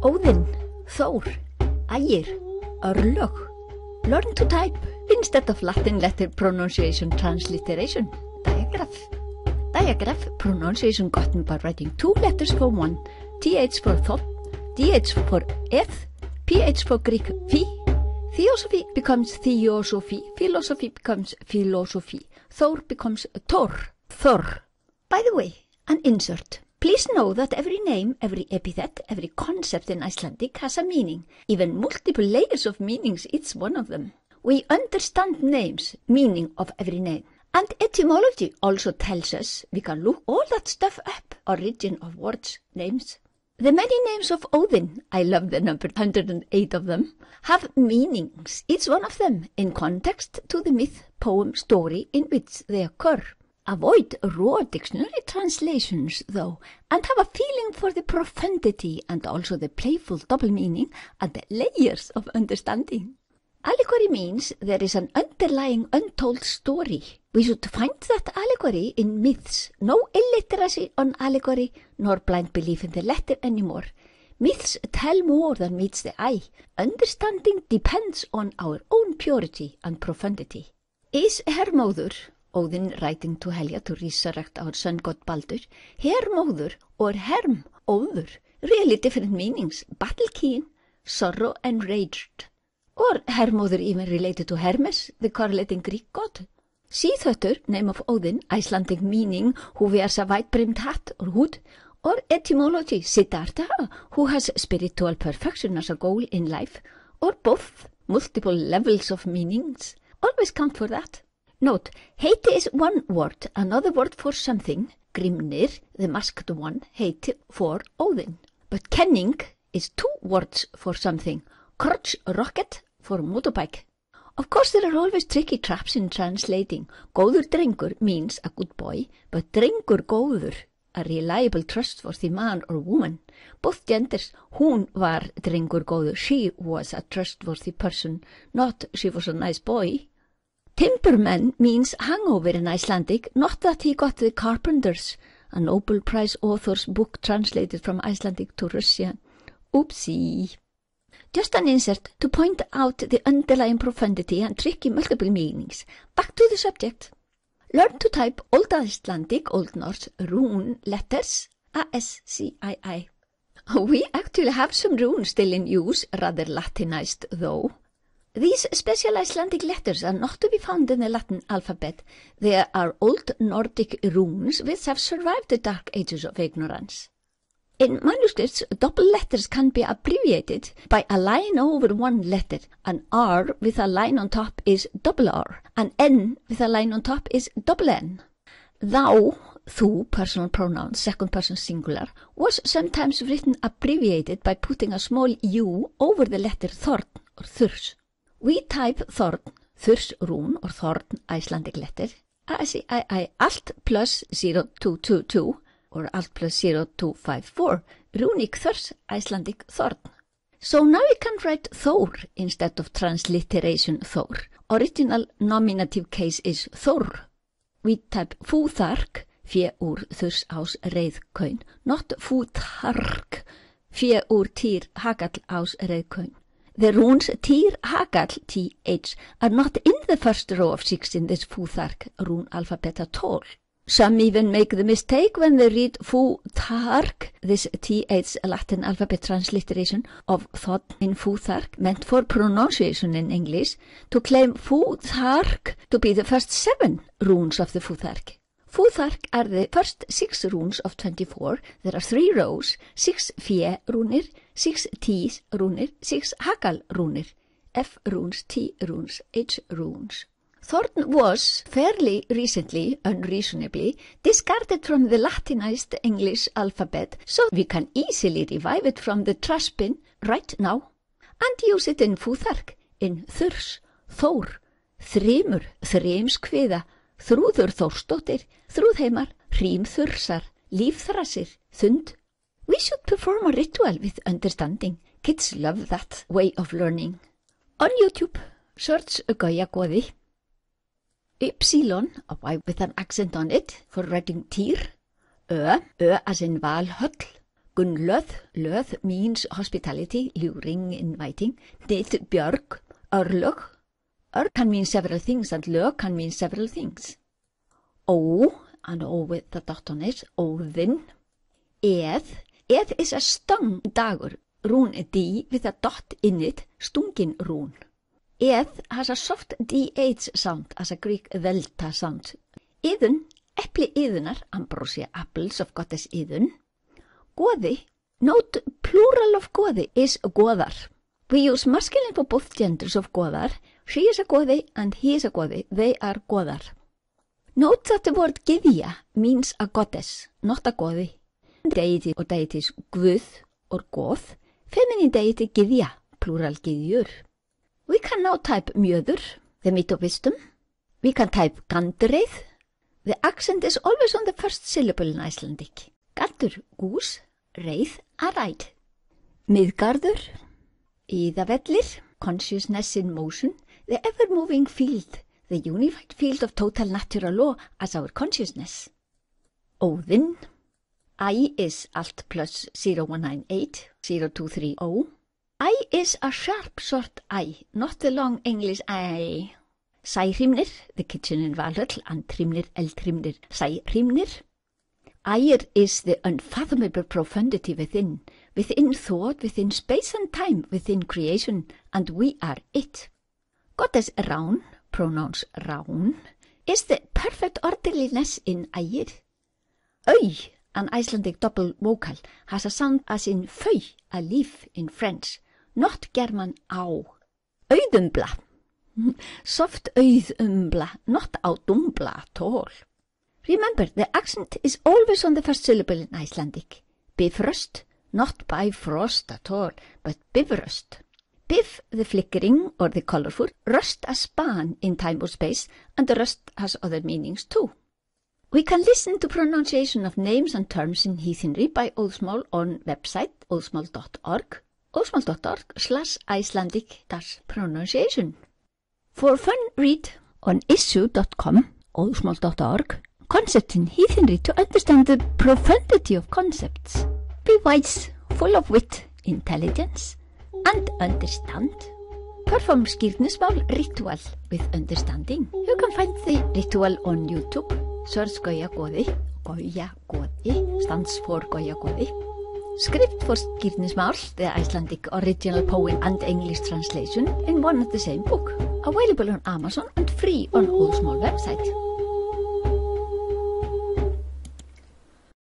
Óðinn, Thor, Ægir, Örlög. Learn to type instead of Latin letter pronunciation transliteration. Diagraph. Diagraph pronunciation gotten by writing two letters for one. TH for thought, DH for eth, PH for Greek phi. Theosophy becomes theosophy, philosophy becomes philosophy, Thor becomes Thor, Thor. By the way, an insert. Please know that every name, every epithet, every concept in Icelandic has a meaning, even multiple layers of meanings, each one of them. We understand names, meaning of every name. And etymology also tells us we can look all that stuff up, origin of words, names. The many names of Odin, I love the number 108 of them, have meanings, each one of them, in context to the myth, poem, story in which they occur. Avoid raw dictionary translations, though, and have a feeling for the profundity and also the playful double meaning and the layers of understanding. Allegory means there is an underlying untold story. We should find that allegory in myths. No illiteracy on allegory, nor blind belief in the letter anymore. Myths tell more than meets the eye. Understanding depends on our own purity and profundity. Is Hermóður, Odin writing to Helja to resurrect our sun god Baldur, Hermóður or Herm, Óður, really different meanings, battle keen, sorrow enraged. Or Hermóður even related to Hermes, the correlating Greek god. Síðhöttur, name of Odin, Icelandic meaning who wears a white-brimmed hat or hood, or etymology, Siddhartha, who has spiritual perfection as a goal in life, or both, multiple levels of meanings. Always count for that. Note, heiti is one word, another word for something, Grimnir, the masked one, heiti for Odin. But kenning is two words for something, crotch rocket for motorbike. Of course, there are always tricky traps in translating. Góður drengur means a good boy, but drengur góður, a reliable, trustworthy man or woman. Both genders, hún var drengur góður, she was a trustworthy person, not she was a nice boy. Timberman means hangover in Icelandic, not that he got the Carpenters, a Nobel Prize author's book translated from Icelandic to Russian. Oopsie. Just an insert to point out the underlying profundity and tricky multiple meanings. Back to the subject. Learn to type Old Icelandic, Old Norse, rune letters, A-S-C-I-I. We actually have some runes still in use, rather Latinized though. These special Icelandic letters are not to be found in the Latin alphabet. They are Old Nordic runes which have survived the dark ages of ignorance. In manuscripts, double letters can be abbreviated by a line over one letter. An R with a line on top is double R. An N with a line on top is double N. Thou, thu, personal pronoun, second person singular, was sometimes written abbreviated by putting a small U over the letter Thorn or Thurs. We type Thorn, Thurs rune or Thorn Icelandic letter, A-S-I-I, alt plus 0222 or alt plus 0254, runic Thurs Icelandic Thorn. So now we can write Thor instead of transliteration Thor. Original nominative case is Thor. We type Fúþark, fé úr Þurs ás reiðkaun, not Fúþark, fé úr Týr hagall ás reiðkaun. The runes Týr hagall, TH, are not in the first row of 6 in this Fúþark rune alphabet at all. Some even make the mistake when they read Fúþark, this TH Latin alphabet transliteration of thought in Fúþark, meant for pronunciation in English, to claim Fúþark to be the first 7 runes of the Fúþark. Fúþark are the first 6 runes of 24. There are 3 rows, 6 fé runir, 6 tís runir, 6 hagall runir, F runes, T runes, H runes. Thorn was fairly recently, unreasonably, discarded from the Latinized English alphabet, so we can easily revive it from the trash bin right now and use it in Fúþark, in Þurs, Þór, Þrymur, Þrymskviða, Þrúður Þórsdóttir, Þrúðheimar, Hrímþursar, Lífþrasir, Þund. We should perform a ritual with understanding. Kids love that way of learning. On YouTube, search Gauja Goði. Ypsilon, a Y with an accent on it, for writing Týr. Ö as in Valhöll. Gunnlöð, löð means hospitality, luring, inviting. Nid, björg, örlög. Can mean several things and lög can mean several things. O, and O with the dot on it, Óðinn. Eð is a stung dagur, rune D with a dot in it, stungin rune. Eð has a soft DH sound as a Greek delta sound. Iðun, epli iðunar, ambrosia, apples of goddess Iðun. Goði, note plural of goði is goðar. We use masculine for both genders of goðar. She is a goði and he is a goði. They are goðar. Note that the word gyðja means a goddess, not a goði. Deity or deities guð or goð. Feminine deity gyðja, plural gyðjur. We can now type mjöður, the meat of wisdom. We can type gandreið. The accent is always on the first syllable in Icelandic. Galdur, gús, reið, að ræd. Miðgarður, Iðavellir, consciousness in motion, the ever-moving field, the unified field of total natural law as our consciousness. Óðinn, I is alt plus 0198, 0230. I is a sharp short I, not the long English I. Sæhrímnir, the kitchen in Valhöll, and Hrímnir, eldhrímnir, Sæhrímnir. Ægir is the unfathomable profundity within thought, within space and time, within creation, and we are it. Goddess Rán, pronouns Rán, is the perfect orderliness in Ægir. Au, an Icelandic double vocal, has a sound as in fau, a leaf in French, not German á. Auðumbla, soft auðumbla, not ádumbla at all. Remember, the accent is always on the first syllable in Icelandic. Bifröst, not bifrost at all, but bifröst. Bif, the flickering or the colorful, röst a span in time or space, and the röst has other meanings too. We can listen to pronunciation of names and terms in heathenry by Óðsmál on website óðsmál.org, óðsmál.org/Icelandic-pronunciation. For fun, read on issue.com, óðsmál.org, concepts in heathenry to understand the profundity of concepts. Be wise, full of wit, intelligence, and understand. Perform skírnismál ritual with understanding. You can find the ritual on YouTube. Search Gauja Goði. Gauja Goði stands for Gauja Goði. Script for skírnismál, the Icelandic original poem and English translation in one and the same book. Available on Amazon and free on Óðsmál website.